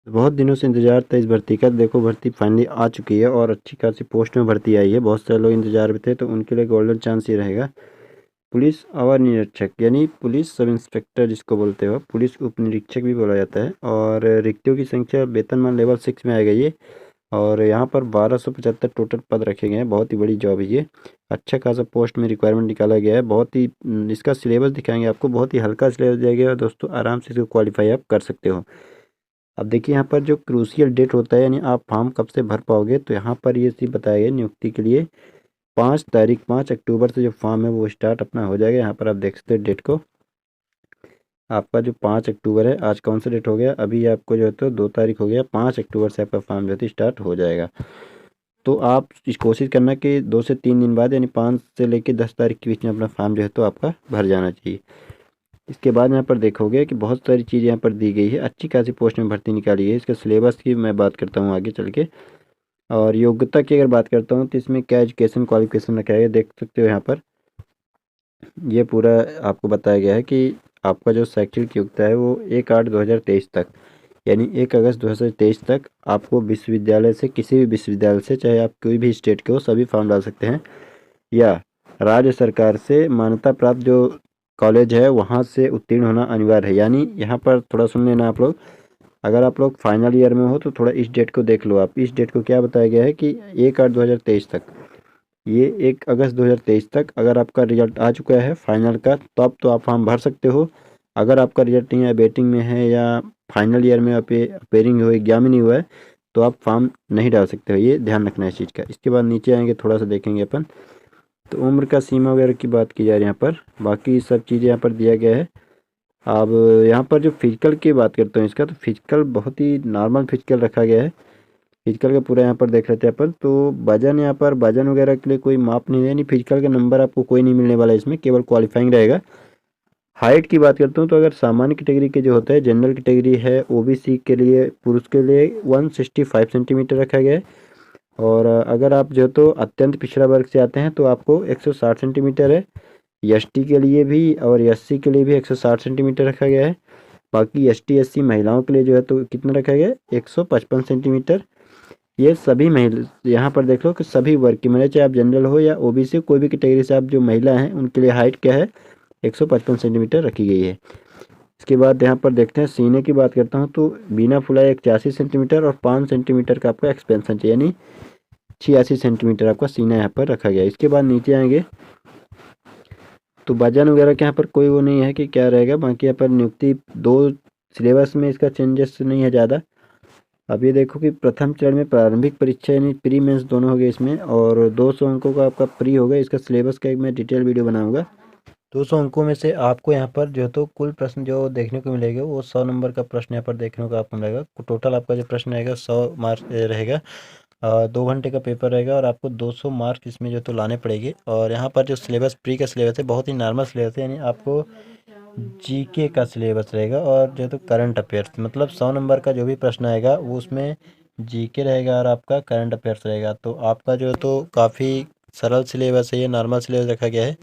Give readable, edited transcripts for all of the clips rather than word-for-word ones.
बहुत दिनों से इंतजार था इस भर्ती का। देखो भर्ती फाइनली आ चुकी है और अच्छी खासी पोस्ट में भर्ती आई है। बहुत सारे लोग इंतजार में थे, तो उनके लिए गोल्डन चांस ही रहेगा। पुलिस अवर निरीक्षक यानी पुलिस सब इंस्पेक्टर जिसको बोलते हो, पुलिस उप निरीक्षक भी बोला जाता है। और रिक्तियों की संख्या वेतनमान लेवल 6 में आएगा ये। और यहाँ पर 1275 टोटल पद रखे गए हैं। बहुत ही बड़ी जॉब है ये। अच्छा खासा पोस्ट में रिक्वायरमेंट निकाला गया है। बहुत ही इसका सिलेबस दिखाएंगे आपको। बहुत ही हल्का सिलेबस दिया गया है दोस्तों, आराम से इसको क्वालिफाई आप कर सकते हो। अब देखिए यहाँ पर जो क्रूशियल डेट होता है, यानी आप फॉर्म कब से भर पाओगे, तो यहाँ पर ये चीज़ बताया गया नियुक्ति के लिए 5 तारीख 5 अक्टूबर से जो फॉर्म है वो स्टार्ट अपना हो जाएगा। यहाँ पर आप देख सकते हैं डेट को। आपका जो 5 अक्टूबर है, आज कौन सा डेट हो गया, अभी आपको जो है तो 2 तारीख हो गया। 5 अक्टूबर से आपका फॉर्म जो है स्टार्ट हो जाएगा। तो आप इस कोशिश करना कि 2 से 3 दिन बाद यानी 5 से लेकर 10 तारीख के बीच में अपना फॉर्म जो है तो आपका भर जाना चाहिए। इसके बाद यहाँ पर देखोगे कि बहुत सारी चीज़ यहाँ पर दी गई है। अच्छी खासी पोस्ट में भर्ती निकाली है। इसका सिलेबस की मैं बात करता हूँ आगे चल के। और योग्यता की अगर बात करता हूँ तो इसमें क्या एजुकेशन क्वालिफिकेशन रखा है, देख सकते हो यहाँ पर। ये पूरा आपको बताया गया है कि आपका जो शैक्षणिक योग्यता है वो 1/8/2023 तक, यानी 1 अगस्त 2023 तक आपको विश्वविद्यालय से, किसी भी विश्वविद्यालय से, चाहे आप कोई भी स्टेट के हो, सभी फॉर्म डाल सकते हैं। या राज्य सरकार से मान्यता प्राप्त जो कॉलेज है वहाँ से उत्तीर्ण होना अनिवार्य है। यानी यहाँ पर थोड़ा सुन लेना आप लोग। अगर आप लोग फाइनल ईयर में हो तो थोड़ा इस डेट को देख लो आप। इस डेट को क्या बताया गया है कि 1/8/2023 तक, ये 1 अगस्त 2023 तक अगर आपका रिजल्ट आ चुका है फाइनल का, तब तो आप फॉर्म भर सकते हो। अगर आपका रिजल्ट नहीं है, वेटिंग में है, या फाइनल ईयर में अपेयरिंग हो, एग्जाम ही नहीं हुआ है, तो आप फॉर्म नहीं डाल सकते हो। ये ध्यान रखना है इस चीज़ का। इसके बाद नीचे आएंगे, थोड़ा सा देखेंगे अपन। तो उम्र का सीमा वगैरह की बात की जा रही है यहाँ पर। बाकी सब चीज़ें यहाँ पर दिया गया है। अब यहाँ पर जो फिजिकल की बात करते हैं इसका, तो फिजिकल बहुत ही नॉर्मल फिजिकल रखा गया है। फिजिकल का पूरा यहाँ पर देख लेते हैं अपन। तो वजन, यहाँ पर वजन वगैरह के लिए कोई माप नहीं है, यानी फिजिकल का नंबर आपको कोई नहीं मिलने वाला है इसमें, केवल क्वालिफाइंग रहेगा। हाइट की बात करता हूँ तो अगर सामान्य कैटेगरी के जो होता है, जनरल कैटेगरी है, ओबीसी के लिए, पुरुष के लिए 165 सेंटीमीटर रखा गया है। और अगर आप जो तो अत्यंत पिछड़ा वर्ग से आते हैं तो आपको 160 सेंटीमीटर है। एसटी के लिए भी और एससी के लिए भी 160 सेंटीमीटर रखा गया है। बाकी एसटी एससी महिलाओं के लिए जो है तो कितना रखा गया है, 155 सेंटीमीटर। ये सभी महिला, यहाँ पर देख लो कि सभी वर्ग की महिला, चाहे आप जनरल हो या ओबीसी, कोई भी कैटेगरी से आप जो महिला हैं उनके लिए हाइट क्या है, 155 सेंटीमीटर रखी गई है। इसके बाद यहाँ पर देखते हैं सीने की बात करता हूँ तो बिना फुलाए 81 सेंटीमीटर और 5 सेंटीमीटर का आपका एक्सपेंशन चाहिए, यानी 86 सेंटीमीटर आपका सीना यहाँ पर रखा गया है। इसके बाद नीचे आएंगे तो वजन वगैरह के यहाँ पर कोई वो नहीं है कि क्या रहेगा। बाकी यहाँ पर नियुक्ति दो, सिलेबस में इसका चेंजेस नहीं है ज़्यादा। अब ये देखो कि प्रथम चरण में प्रारंभिक परीक्षा यानी प्री मेंस दोनों हो गए इसमें, और 200 अंकों का आपका प्री होगा। इसका सिलेबस का एक मैं डिटेल वीडियो बनाऊंगा। 200 अंकों में से आपको यहाँ पर जो तो कुल प्रश्न जो देखने को मिलेगा वो 100 नंबर का प्रश्न यहाँ पर देखने को आपको मिलेगा। टोटल आपका जो प्रश्न रहेगा 100 मार्क्स रहेगा। 2 घंटे का पेपर रहेगा और आपको 200 मार्क्स इसमें जो तो लाने पड़ेंगे। और यहाँ पर जो सिलेबस प्री का सिलेबस है बहुत ही नॉर्मल सिलेबस है, यानी आपको जीके का सिलेबस रहेगा और जो तो करंट अफेयर्स, मतलब 100 नंबर का जो भी प्रश्न आएगा वो उसमें जीके रहेगा और आपका करंट अफेयर्स रहेगा। तो आपका जो है तो काफ़ी सरल सिलेबस है, ये नॉर्मल सिलेबस रखा गया है।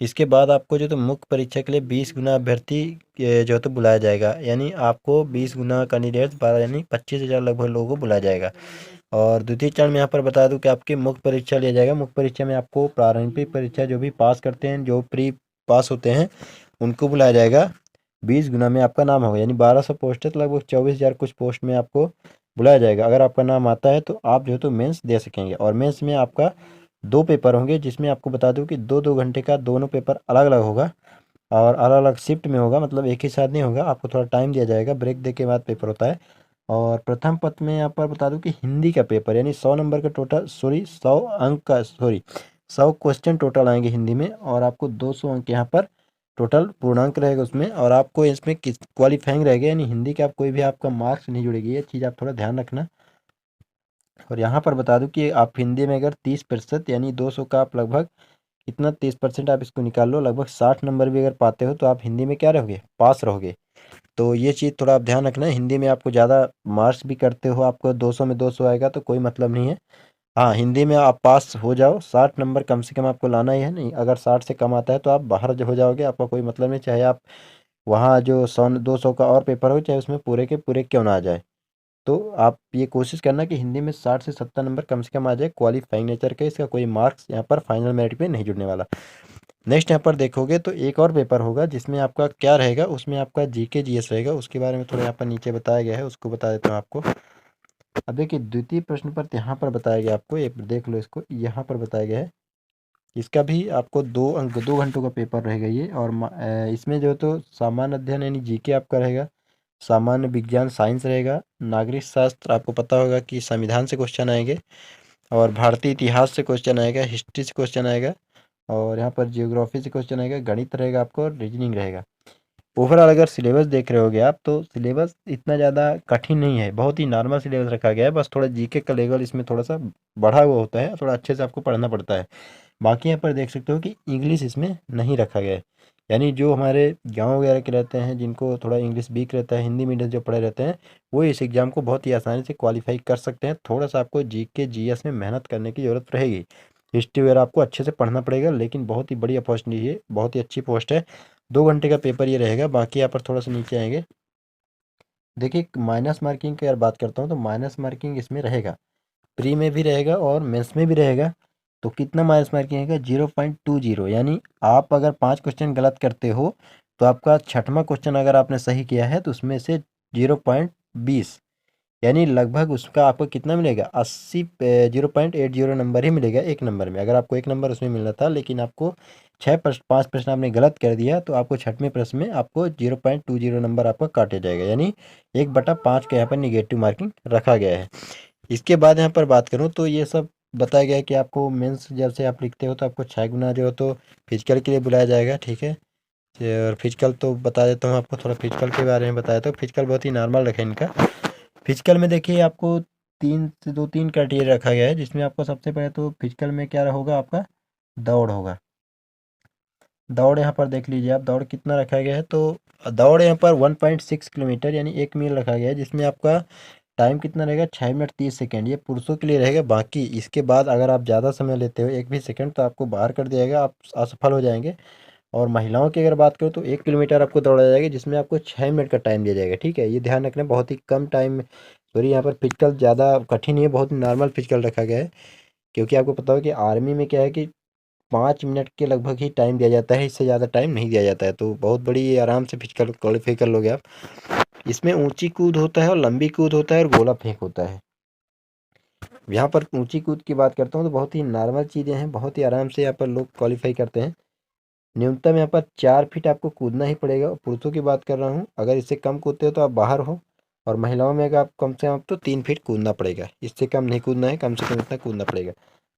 इसके बाद आपको जो तो मुख्य परीक्षा के लिए 20 गुना अभ्यर्थी जो है तो बुलाया जाएगा, यानी आपको 20 गुना कैंडिडेट 12 यानी 25,000 लगभग लोगों को बुलाया जाएगा। और द्वितीय चरण में यहाँ पर बता दूं कि आपकी मुख्य परीक्षा लिया जाएगा। मुख्य परीक्षा में आपको प्रारंभिक परीक्षा जो भी पास करते हैं, जो प्री पास होते हैं, उनको बुलाया जाएगा। 20 गुना में आपका नाम होगा, यानी 1200 पोस्ट है तो लगभग 24,000 कुछ पोस्ट में आपको बुलाया जाएगा। अगर आपका नाम आता है तो आप जो है तो मेंस दे सकेंगे। और मेंस में आपका 2 पेपर होंगे, जिसमें आपको बता दूं कि 2-2 घंटे का दोनों पेपर अलग अलग होगा और अलग अलग शिफ्ट में होगा, मतलब एक ही साथ नहीं होगा। आपको थोड़ा टाइम दिया जाएगा, ब्रेक दे के बाद पेपर होता है। और प्रथम पत्र में यहाँ पर बता दूं कि हिंदी का पेपर, यानी 100 नंबर का टोटल, सॉरी 100 अंक का, सॉरी 100 क्वेश्चन टोटल आएंगे हिंदी में, और आपको 200 अंक यहाँ पर टोटल पूर्णांक रहेगा उसमें। और आपको इसमें किस क्वालिफाइंग रहेगा, यानी हिंदी का आप कोई भी आपका मार्क्स नहीं जुड़ेगी, ये चीज़ आप थोड़ा ध्यान रखना। और यहाँ पर बता दूं कि आप हिंदी में अगर 30% यानी 200 का आप लगभग इतना 30% आप इसको निकाल लो, लगभग 60 नंबर भी अगर पाते हो तो आप हिंदी में क्या रहोगे, पास रहोगे। तो ये चीज़ थोड़ा आप ध्यान रखना है। हिंदी में आपको ज़्यादा मार्क्स भी करते हो, आपको 200 में 200 आएगा तो कोई मतलब नहीं है। हाँ, हिंदी में आप पास हो जाओ, 60 नंबर कम से कम आपको लाना ही है। नहीं, अगर 60 से कम आता है तो आप बाहर जो हो जाओगे, आपका कोई मतलब नहीं, चाहे आप वहाँ जो 100-200 का और पेपर हो, चाहे उसमें पूरे के पूरे क्यों ना आ जाए। तो आप ये कोशिश करना कि हिंदी में 60 से 70 नंबर कम से कम आ जाए क्वालिफाइंग नेचर के। इसका कोई मार्क्स यहाँ पर फाइनल मेरिट में नहीं जुड़ने वाला। नेक्स्ट यहाँ पर देखोगे तो एक और पेपर होगा जिसमें आपका क्या रहेगा, उसमें आपका जीके जीएस रहेगा। उसके बारे में थोड़ा यहाँ पर नीचे बताया गया है, उसको बता देता हूँ आपको। अब देखिए द्वितीय प्रश्न पर यहाँ पर बताया गया आपको, एक देख लो इसको, यहाँ पर बताया गया है। इसका भी आपको 2 अंक 2 घंटों का पेपर रहेगा ये। और इसमें जो तो सामान्य अध्ययन यानी जीके आपका रहेगा, सामान्य विज्ञान साइंस रहेगा, नागरिक शास्त्र आपको पता होगा कि संविधान से क्वेश्चन आएंगे, और भारतीय इतिहास से क्वेश्चन आएगा, हिस्ट्री से क्वेश्चन आएगा, और यहाँ पर जियोग्राफी से क्वेश्चन आएगा, गणित रहेगा आपको, और रीजनिंग रहेगा। ओवरऑल अगर सिलेबस देख रहे होगे आप तो सिलेबस इतना ज़्यादा कठिन नहीं है, बहुत ही नॉर्मल सिलेबस रखा गया है। बस थोड़ा जीके का लेवल इसमें थोड़ा सा बढ़ा हुआ होता है, थोड़ा अच्छे से आपको पढ़ना पड़ता है। बाकी यहाँ पर देख सकते हो कि इंग्लिश इसमें नहीं रखा गया है। यानी जो हमारे गांव वगैरह के रहते हैं, जिनको थोड़ा इंग्लिश वीक रहता है, हिंदी मीडियम जो पढ़े रहते हैं, वो इस एग्ज़ाम को बहुत ही आसानी से क्वालिफाई कर सकते हैं। थोड़ा सा आपको जीके जीएस में मेहनत करने की ज़रूरत रहेगी, हिस्ट्री वगैरह आपको अच्छे से पढ़ना पड़ेगा, लेकिन बहुत ही बड़ी अपॉर्चुनिटी है, बहुत ही अच्छी पोस्ट है। 2 घंटे का पेपर ये रहेगा। बाकी यहाँ पर थोड़ा सा नीचे आएंगे, देखिए माइनस मार्किंग की अगर बात करता हूँ तो माइनस मार्किंग इसमें रहेगा, प्री में भी रहेगा और मेंस में भी रहेगा। तो कितना माइनस मार्किंग आएगा, 0.20। यानी आप अगर 5 क्वेश्चन गलत करते हो तो आपका छठवां क्वेश्चन अगर आपने सही किया है तो उसमें से 0.20, यानी लगभग उसका आपको कितना मिलेगा, 0.80 नंबर ही मिलेगा एक नंबर में। अगर आपको एक नंबर उसमें मिलना था, लेकिन आपको 5 प्रश्न आपने गलत कर दिया, तो आपको छठवें प्रश्न में आपको 0.20 नंबर आपका काटा जाएगा, यानी 1/5 का यहाँ पर निगेटिव मार्किंग रखा गया है। इसके बाद यहाँ पर बात करूँ तो ये सब बताया गया है कि आपको मेंस जब से आप लिखते हो तो आपको 6 गुना जो हो तो फिजिकल के लिए बुलाया जाएगा, ठीक है। और फिजिकल तो बता देता हूँ आपको, थोड़ा फिजिकल के बारे में बताया। तो फिजिकल बहुत ही नॉर्मल रखा है इनका। फिजिकल में देखिए आपको 3 क्राइटेरिया रखा गया है, जिसमें आपको सबसे पहले तो फिजिकल में क्या होगा, आपका दौड़ होगा। दौड़ यहाँ पर देख लीजिए आप, दौड़ कितना रखा गया है, तो दौड़ यहाँ पर 1.6 किलोमीटर यानी 1 मील रखा गया है, जिसमें आपका टाइम कितना रहेगा, 6 मिनट 30 सेकेंड, ये पुरुषों के लिए रहेगा। बाकी इसके बाद अगर आप ज़्यादा समय लेते हो, एक भी सेकंड, तो आपको बाहर कर दिया जाएगा, आप असफल हो जाएंगे। और महिलाओं की अगर बात करूँ तो 1 किलोमीटर आपको दौड़ा जाएगा, जिसमें आपको 6 मिनट का टाइम दिया जाएगा, ठीक है। ये ध्यान रखना, बहुत ही कम टाइम। सॉरी, यहाँ पर फिजिकल ज़्यादा कठिन नहीं है, बहुत नॉर्मल फिजिकल रखा गया है। क्योंकि आपको पता हो कि आर्मी में क्या है कि 5 मिनट के लगभग ही टाइम दिया जाता है, इससे ज़्यादा टाइम नहीं दिया जाता है। तो बहुत बड़ी आराम से फिजिकल क्वालिफाई कर लोगे आप। इसमें ऊंची कूद होता है और लंबी कूद होता है और गोला फेंक होता है। यहाँ पर ऊंची कूद की बात करता हूँ तो बहुत ही नॉर्मल चीज़ें हैं, बहुत ही आराम से यहाँ पर लोग क्वालिफाई करते हैं। न्यूनतम यहाँ पर 4 फीट आपको कूदना ही पड़ेगा। पुरुषों की बात कर रहा हूँ, अगर इससे कम कूदते हो तो आप बाहर हो। और महिलाओं में अगर आप कम से कम तो 3 फीट कूदना पड़ेगा, इससे कम नहीं कूदना है, कम से कम इतना कूदना पड़ेगा।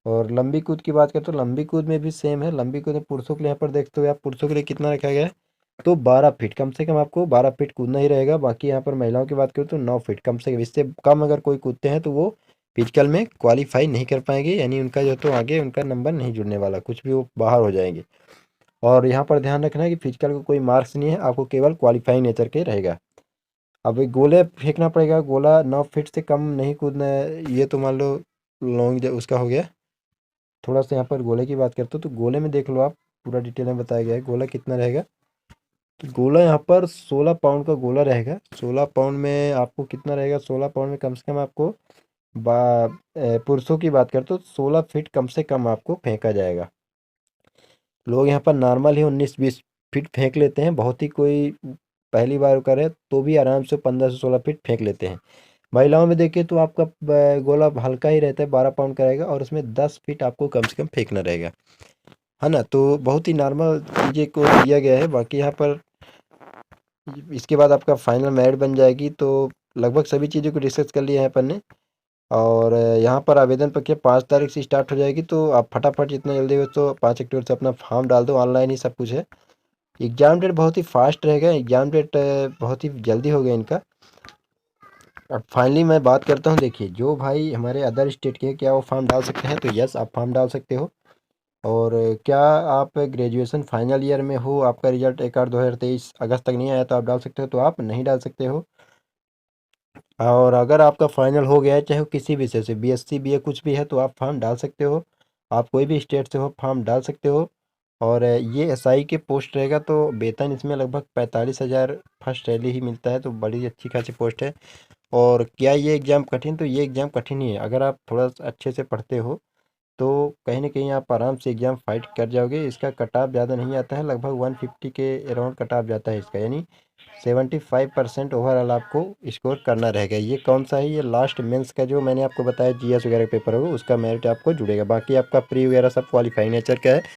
और लंबी कूद की बात करें तो लंबी कूद में भी सेम है। लंबी कूद में पुरुषों के लिए यहाँ पर देखते हुए आप, पुरुषों के लिए कितना रखा गया है, तो 12 फीट, कम से कम आपको 12 फीट कूदना ही रहेगा। बाकी यहाँ पर महिलाओं की बात करें तो 9 फीट, कम से कम इससे कम अगर कोई कूदते हैं तो वो फिजिकल में क्वालिफाई नहीं कर पाएंगे, यानी उनका जो तो आगे उनका नंबर नहीं जुड़ने वाला, कुछ भी वो बाहर हो जाएंगे। और यहाँ पर ध्यान रखना है कि फिजिकल का कोई मार्क्स नहीं है, आपको केवल क्वालिफाइंग नेचर के रहेगा। अब एक गोले फेंकना पड़ेगा, गोला 9 फीट से कम नहीं कूदना है, ये तो मान लो लॉन्ग उसका हो गया। थोड़ा सा यहाँ पर गोले की बात करते हो तो गोले में देख लो आप, पूरा डिटेल में बताया गया है गोला कितना रहेगा। तो गोला यहाँ पर 16 पाउंड का गोला रहेगा। 16 पाउंड में आपको कितना रहेगा, 16 पाउंड में कम से कम आपको पुरुषों की बात करते हो तो 16 फीट कम से कम आपको फेंका जाएगा। लोग यहाँ पर नॉर्मल ही 19-20 फीट फेंक लेते हैं, बहुत ही कोई पहली बार करे तो भी आराम से 15 से 16 फीट फेंक लेते हैं। महिलाओं में देखिए तो आपका गोला हल्का ही रहता है, 12 पाउंड का रहेगा, और उसमें 10 फीट आपको कम से कम फेंकना रहेगा, है ना। तो बहुत ही नॉर्मल चीज़ें को दिया गया है। बाकी यहाँ पर इसके बाद आपका फाइनल मेरिट बन जाएगी, तो लगभग सभी चीज़ों को डिस्कस कर लिया है अपन ने। और यहाँ पर आवेदन प्रक्रिया 5 तारीख से स्टार्ट हो जाएगी, तो आप फटाफट जितना जल्दी हो तो 5 अक्टूबर से अपना फॉर्म डाल दो, ऑनलाइन ही सब कुछ है। एग्ज़ाम डेट बहुत ही फास्ट रहेगा, एग्ज़ाम डेट बहुत ही जल्दी हो गया इनका। अब फाइनली मैं बात करता हूँ, देखिए जो भाई हमारे अदर स्टेट के हैं, क्या वो फॉर्म डाल सकते हैं, तो यस आप फॉर्म डाल सकते हो। और क्या आप ग्रेजुएशन फाइनल ईयर में हो, आपका रिजल्ट एक आठ 2023 अगस्त तक नहीं आया तो आप डाल सकते हो, तो आप नहीं डाल सकते हो। और अगर आपका फाइनल हो गया है, चाहे वो किसी विषय से, बीएससी बीए कुछ भी है, तो आप फॉर्म डाल सकते हो। आप कोई भी स्टेट से हो फॉर्म डाल सकते हो। और ये एसआई के पोस्ट रहेगा, तो वेतन इसमें लगभग 45,000 फर्स्ट सैलरी ही मिलता है, तो बड़ी अच्छी खासी पोस्ट है। और क्या ये एग्ज़ाम कठिन, तो ये एग्ज़ाम कठिन ही है। अगर आप थोड़ा अच्छे से पढ़ते हो तो कहीं न कहीं आप आराम से एग्ज़ाम फाइट कर जाओगे। इसका कट ऑफ ज़्यादा नहीं आता है, लगभग 150 के अराउंड कट ऑफ जाता है इसका, यानी 75% ओवरऑल आपको स्कोर करना रहेगा। ये कौन सा है, ये लास्ट मेंस का जो मैंने आपको बताया जीएस वगैरह पेपर होगा उसका मेरिट आपको जुड़ेगा। बाकी आपका प्री वगैरह सब क्वालिफाई नेचर का है।